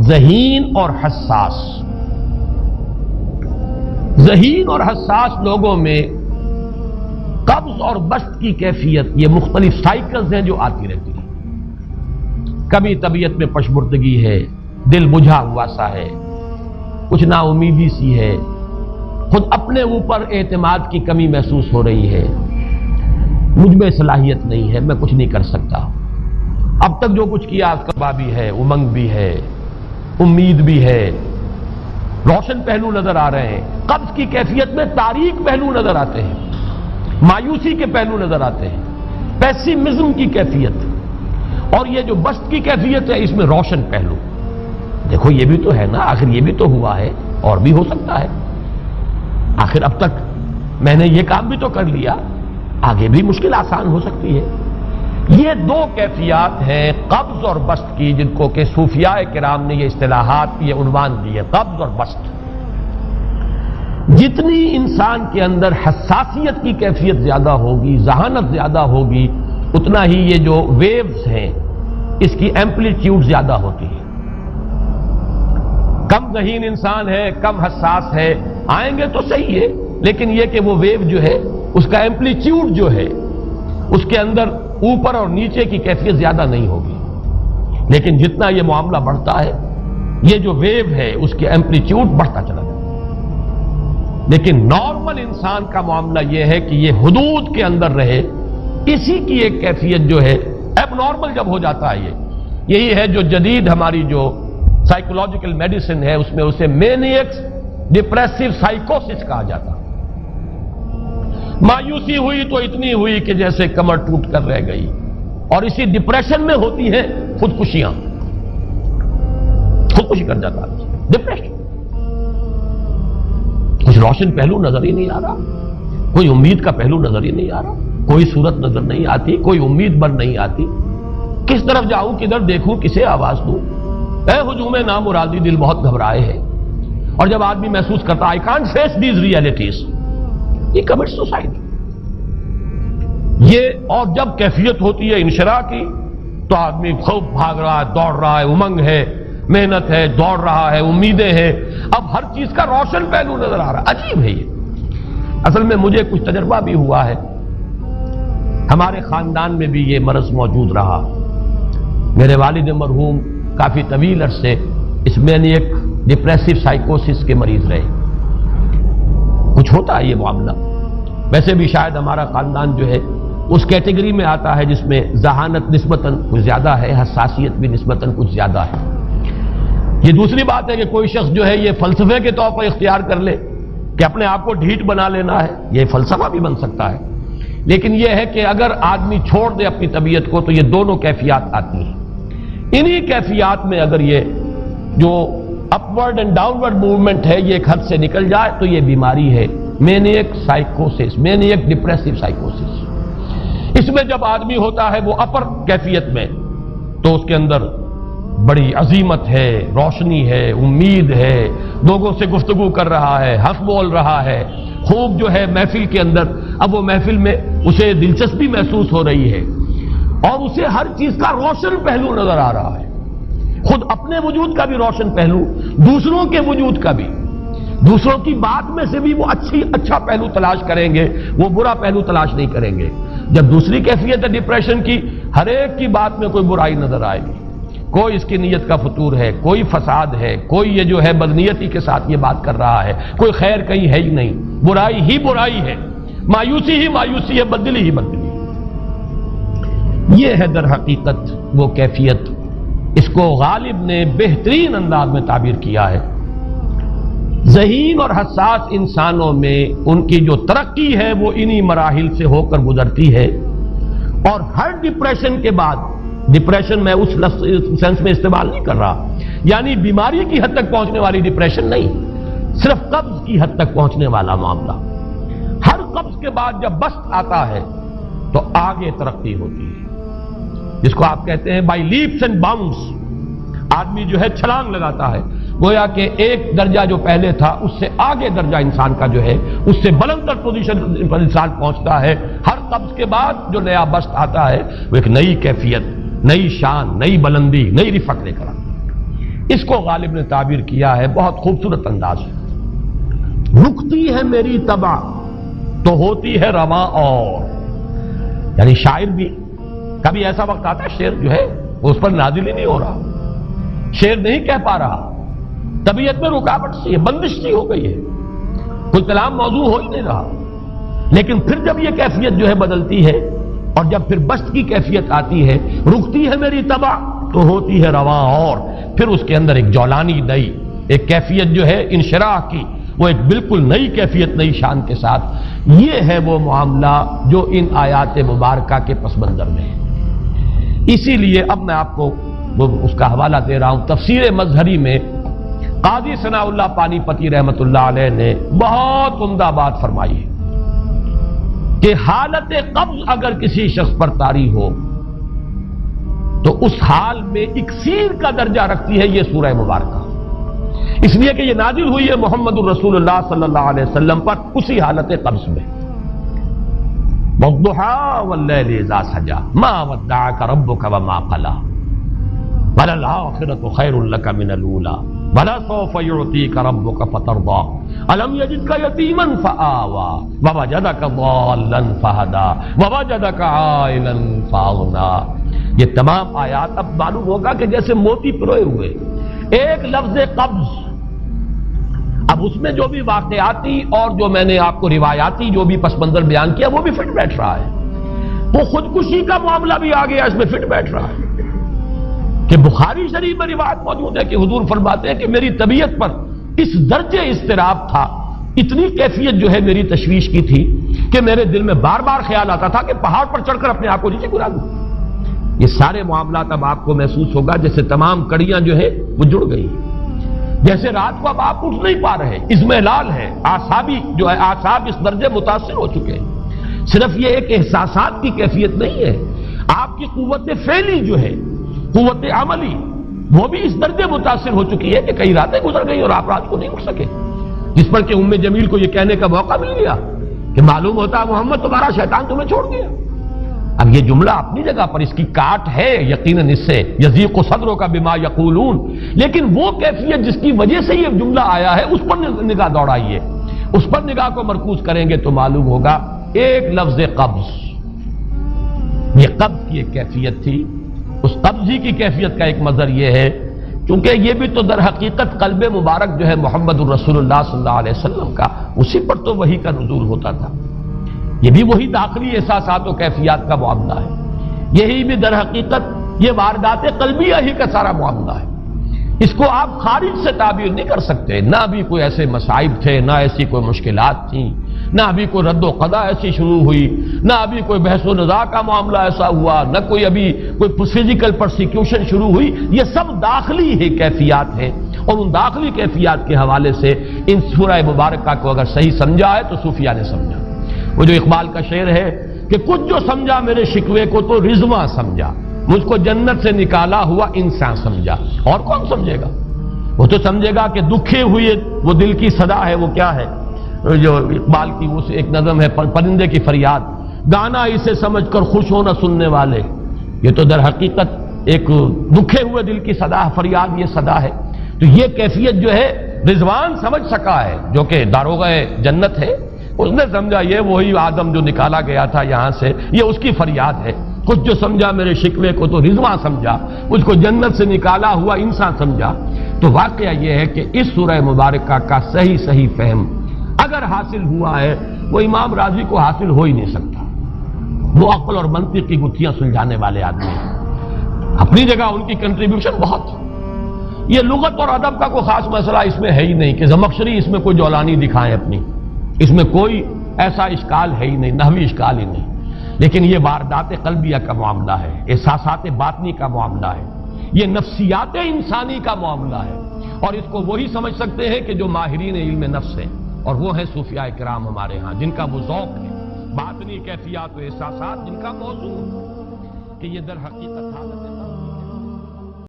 ذہین اور حساس. ذہین اور حساس لوگوں میں قبض اور بسط کی کیفیت، یہ مختلف سائیکلز ہیں جو آتی رہتی ہیں. کبھی طبیعت میں پشمردگی ہے، دل بجھا ہوا سا ہے، کچھ نا امیدی سی ہے، خود اپنے اوپر اعتماد کی کمی محسوس ہو رہی ہے، مجھ میں صلاحیت نہیں ہے، میں کچھ نہیں کر سکتا، اب تک جو کچھ کیا کبا بھی ہے، امنگ بھی ہے، امید بھی ہے، روشن پہلو نظر آ رہے ہیں. قبض کی کیفیت میں تاریک پہلو نظر آتے ہیں، مایوسی کے پہلو نظر آتے ہیں، پیسیمزم کی کیفیت. اور یہ جو بسط کی کیفیت ہے اس میں روشن پہلو. دیکھو یہ بھی تو ہے نا، آخر یہ بھی تو ہوا ہے اور بھی ہو سکتا ہے، آخر اب تک میں نے یہ کام بھی تو کر لیا، آگے بھی مشکل آسان ہو سکتی ہے. یہ دو کیفیات ہیں قبض اور بسط کی، جن کو کہ صوفیاء کرام نے یہ اصطلاحات، یہ عنوان دیے، قبض اور بسط. جتنی انسان کے اندر حساسیت کی کیفیت زیادہ ہوگی، ذہانت زیادہ ہوگی، اتنا ہی یہ جو ویوز ہیں اس کی ایمپلیٹیوڈ زیادہ ہوتی ہے. کم ذہین انسان ہے، کم حساس ہے، آئیں گے تو صحیح ہے، لیکن یہ کہ وہ ویو جو ہے اس کا ایمپلیٹیوڈ جو ہے اس کے اندر اوپر اور نیچے کی کیفیت زیادہ نہیں ہوگی. لیکن جتنا یہ معاملہ بڑھتا ہے یہ جو ویو ہے اس کے ایمپلیٹیوڈ بڑھتا چلا جاتا ہے. لیکن نارمل انسان کا معاملہ یہ ہے کہ یہ حدود کے اندر رہے. اسی کی ایک کیفیت جو ہے ایب نارمل جب ہو جاتا ہے، یہی ہے جو جدید ہماری جو سائیکولوجیکل میڈیسن ہے اس میں اسے مینیکس ڈپریسو سائیکوسس کہا جاتا. مایوسی ہوئی تو اتنی ہوئی کہ جیسے کمر ٹوٹ کر رہ گئی، اور اسی ڈپریشن میں ہوتی ہیں خودکشیاں، خودکشی کر جاتا ہے ڈپریشن. کچھ روشن پہلو نظر ہی نہیں آ رہا، کوئی امید کا پہلو نظر ہی نہیں آ رہا، کوئی صورت نظر نہیں آتی، کوئی امید بن نہیں آتی. کس طرف جاؤں، کدھر دیکھوں، کسے آواز دوں؟ اے ہجوم نامرادی دل بہت گھبرائے ہے. اور جب آدمی محسوس کرتا I can't face these realities، یہ commits suicide. یہ اور جب کیفیت ہوتی ہے انشراح کی تو آدمی خوب بھاگ رہا ہے، دوڑ رہا ہے، امنگ ہے، محنت ہے، دوڑ رہا ہے، امیدیں ہیں، اب ہر چیز کا روشن پہلو نظر آ رہا ہے. عجیب ہے یہ. اصل میں مجھے کچھ تجربہ بھی ہوا ہے، ہمارے خاندان میں بھی یہ مرض موجود رہا. میرے والد مرحوم کافی طویل عرصے اس مینیک ڈپریسو سائیکوسس کے مریض رہے. کچھ ہوتا ہے یہ معاملہ. ویسے بھی شاید ہمارا خاندان جو ہے اس کیٹیگری میں آتا ہے جس میں ذہانت نسبتاً کچھ زیادہ ہے، حساسیت بھی نسبتاً کچھ زیادہ ہے. یہ دوسری بات ہے کہ کوئی شخص جو ہے یہ فلسفے کے طور پر اختیار کر لے کہ اپنے آپ کو ڈھیٹ بنا لینا ہے، یہ فلسفہ بھی بن سکتا ہے. لیکن یہ ہے کہ اگر آدمی چھوڑ دے اپنی طبیعت کو تو یہ دونوں کیفیات آتی ہیں. انہی کیفیات میں اگر یہ جو اپورڈ اینڈ ڈاؤنورڈ موومنٹ ہے یہ ایک حد سے نکل جائے تو یہ بیماری ہے مینیک سائیکوسس، مینیک ڈپریسو سائیکوسس. اس میں جب آدمی ہوتا ہے وہ اپر کیفیت میں تو اس کے اندر بڑی عظیمت ہے، روشنی ہے، امید ہے، لوگوں سے گفتگو کر رہا ہے، حق بول رہا ہے، خوب جو ہے محفل کے اندر، اب وہ محفل میں اسے دلچسپی محسوس ہو رہی ہے اور اسے ہر چیز کا روشن پہلو نظر آ رہا ہے، خود اپنے وجود کا بھی روشن پہلو، دوسروں کے وجود کا بھی. دوسروں کی بات میں سے بھی وہ اچھا پہلو تلاش کریں گے، وہ برا پہلو تلاش نہیں کریں گے. جب دوسری کیفیت ہے ڈپریشن کی، ہر ایک کی بات میں کوئی برائی نظر آئے گی، کوئی اس کی نیت کا فطور ہے، کوئی فساد ہے، کوئی یہ جو ہے بدنیتی کے ساتھ یہ بات کر رہا ہے، کوئی خیر کہیں ہے ہی نہیں، برائی ہی برائی ہے، مایوسی ہی مایوسی ہے، بدلی ہی بدلی. یہ ہے در حقیقت وہ کیفیت. اس کو غالب نے بہترین انداز میں تعبیر کیا ہے. ذہین اور حساس انسانوں میں ان کی جو ترقی ہے وہ انہی مراحل سے ہو کر گزرتی ہے، اور ہر ڈپریشن کے بعد، ڈپریشن میں اس سینس میں استعمال نہیں کر رہا یعنی بیماری کی حد تک پہنچنے والی ڈپریشن نہیں، صرف قبض کی حد تک پہنچنے والا معاملہ. ہر قبض کے بعد جب بسط آتا ہے تو آگے ترقی ہوتی ہے، جس کو آپ کہتے ہیں بائی لیپس اینڈ باؤنڈس. آدمی جو ہے چھلانگ لگاتا ہے، گویا کہ ایک درجہ جو پہلے تھا اس سے آگے درجہ انسان کا جو ہے اس سے بلند تر پوزیشن پر انسان پہنچتا ہے. ہر قبض کے بعد جو نیا بسط آتا ہے وہ ایک نئی کیفیت، نئی شان، نئی بلندی، نئی رفعت لے کر آتا ہے. اس کو غالب نے تعبیر کیا ہے بہت خوبصورت انداز ہے، رکتی ہے میری طبع تو ہوتی ہے رواں اور، یعنی شاعر بھی کبھی ایسا وقت آتا ہے شعر جو ہے اس پر نازل ہی نہیں ہو رہا، شعر نہیں کہہ پا رہا، طبیعت میں رکاوٹ سی ہے، بندش سی ہو گئی ہے، کوئی کلام موضوع ہو ہی نہیں رہا، لیکن پھر جب یہ کیفیت جو ہے بدلتی ہے اور جب پھر بست کی کیفیت آتی ہے، رکتی ہے میری طبع تو ہوتی ہے رواں اور، پھر اس کے اندر ایک جولانی نئی ایک کیفیت جو ہے انشراح کی، وہ ایک بالکل نئی کیفیت نئی شان کے ساتھ، یہ ہے وہ معاملہ جو ان آیات مبارکہ کے پس منظر میں ہے۔ اسی لیے اب میں آپ کو اس کا حوالہ دے رہا ہوں، تفسیر مظہری میں قاضی ثناء اللہ پانی پتی رحمت اللہ علیہ نے بہت عمدہ بات فرمائی ہے کہ حالت قبض اگر کسی شخص پر طاری ہو تو اس حال میں اکسیر کا درجہ رکھتی ہے یہ سورہ مبارکہ، اس لیے کہ یہ نازل ہوئی ہے محمد الرسول اللہ صلی اللہ علیہ وسلم پر اسی حالت قبض میں۔ وَالضُّحَىٰ وَاللَّيْلِ إِذَا سَجَىٰ مَا وَدَّعَكَ رَبُّكَ وَمَا قَلَىٰ وَلَلْآخِرَةُ خَيْرٌ لَكَ مِنَ الْأُولَىٰ وَلَسَوْفَ يُعْطِيكَ رَبُّكَ فَتَرْضَىٰ أَلَمْ يَجِدْكَ يَتِيمًا فَآوَىٰ وَوَجَدَكَ ضَالًّا فَهَدَىٰ وَوَجَدَكَ عَائِلًا فَأَغْنَىٰ۔ یہ تمام آیات اب معلوم ہوگا کہ جیسے موتی پروئے ہوئے، ایک لفظ قبض، اب اس میں جو بھی واقعاتی اور جو میں نے آپ کو روایاتی جو بھی پس منظر بیان کیا وہ بھی فٹ بیٹھ رہا ہے، وہ خودکشی کا معاملہ بھی آ گیا اس میں فٹ بیٹھ رہا ہے کہ بخاری شریف میں روایت موجود ہے کہ حضور فرماتے ہیں کہ میری طبیعت پر اس درجے اضطراب تھا، اتنی کیفیت جو ہے میری تشویش کی تھی کہ میرے دل میں بار بار خیال آتا تھا کہ پہاڑ پر چڑھ کر اپنے آپ کو نیچے گرا دوں۔ یہ سارے معاملات اب آپ کو محسوس ہوگا جیسے تمام کڑیاں جو ہے وہ جڑ گئی، جیسے رات کو اب آپ اٹھ نہیں پا رہے، اضمحلال ہے، اعصابی جو ہے اعصاب اس درجے متاثر ہو چکے ہیں۔ صرف یہ ایک احساسات کی کیفیت نہیں ہے، آپ کی قوت فعلی جو ہے، قوت عملی، وہ بھی اس درجے متاثر ہو چکی ہے کہ کئی راتیں گزر گئی اور آپ رات کو نہیں اٹھ سکے، جس پر کہ ام جمیل کو یہ کہنے کا موقع مل گیا کہ معلوم ہوتا محمد تمہارا شیطان تمہیں چھوڑ گیا۔ اب یہ جملہ اپنی جگہ پر اس کی کاٹ ہے یقیناً، اس سے یضیق صدرک بما یقولون، لیکن وہ کیفیت جس کی وجہ سے یہ جملہ آیا ہے اس پر نگاہ دوڑائیے، اس پر نگاہ کو مرکوز کریں گے تو معلوم ہوگا ایک لفظ قبض، یہ قبض کی ایک کیفیت تھی، اس قبضی کی کیفیت کا ایک مظہر یہ ہے کیونکہ یہ بھی تو در حقیقت قلب مبارک جو ہے محمد الرسول اللہ صلی اللہ علیہ وسلم کا، اسی پر تو وحی کا نزول ہوتا تھا، یہ بھی وہی داخلی احساسات و کیفیات کا معاملہ ہے، یہی بھی در حقیقت یہ واردات قلبیہ ہی کا سارا معاملہ ہے، اس کو آپ خارج سے تعبیر نہیں کر سکتے، نہ ابھی کوئی ایسے مصائب تھے، نہ ایسی کوئی مشکلات تھیں، نہ ابھی کوئی رد و قضا ایسی شروع ہوئی، نہ ابھی کوئی بحث و نزاع کا معاملہ ایسا ہوا، نہ کوئی ابھی کوئی فزیکل پرسیکیوشن شروع ہوئی، یہ سب داخلی ہی کیفیات ہیں، اور ان داخلی کیفیات کے حوالے سے ان سورہ مبارکہ کو اگر صحیح سمجھا ہے تو صوفیاء نے سمجھا۔ وہ جو اقبال کا شعر ہے کہ کچھ جو سمجھا میرے شکوے کو تو رضواں سمجھا، مجھ کو جنت سے نکالا ہوا انسان سمجھا، اور کون سمجھے گا؟ وہ تو سمجھے گا کہ دکھے ہوئے وہ دل کی صدا ہے، وہ کیا ہے جو اقبال کی وہ ایک نظم ہے پرندے کی فریاد، گانا اسے سمجھ کر خوش ہونا سننے والے، یہ تو در حقیقت ایک دکھے ہوئے دل کی صدا فریاد، یہ صدا ہے۔ تو یہ کیفیت جو ہے رضوان سمجھ سکا ہے جو کہ داروغہ جنت ہے، اس نے سمجھا یہ وہی آدم جو نکالا گیا تھا یہاں سے، یہ اس کی فریاد ہے۔ کچھ جو سمجھا میرے شکوے کو تو رضواں سمجھا، مجھ کو جنت سے نکالا ہوا انسان سمجھا۔ تو واقعہ یہ ہے کہ اس سورہ مبارکہ کا صحیح فہم اگر حاصل ہوا ہے، وہ امام راضی کو حاصل ہو ہی نہیں سکتا، وہ عقل اور منطق کی گتھیاں سلجھانے والے آدمی ہیں، اپنی جگہ ان کی کنٹریبیوشن بہت ہے۔ یہ لغت اور ادب کا کوئی خاص مسئلہ اس میں ہے ہی نہیں کہ زمخشری اس میں کوئی جولانی دکھائیں اپنی، اس میں کوئی ایسا اشکال ہے ہی نہیں، نحوی اشکال ہی نہیں، لیکن یہ واردات قلبیہ کا معاملہ ہے، احساسات باطنی کا معاملہ ہے، یہ نفسیات انسانی کا معاملہ ہے، اور اس کو وہی سمجھ سکتے ہیں کہ جو ماہرین علم نفس ہیں، اور وہ ہیں صوفیاء کرام ہمارے ہاں، جن کا وہ ذوق ہے، باطنی کیفیات و احساسات جن کا موضوع ہے کہ یہ در حقیقت حالت ہے۔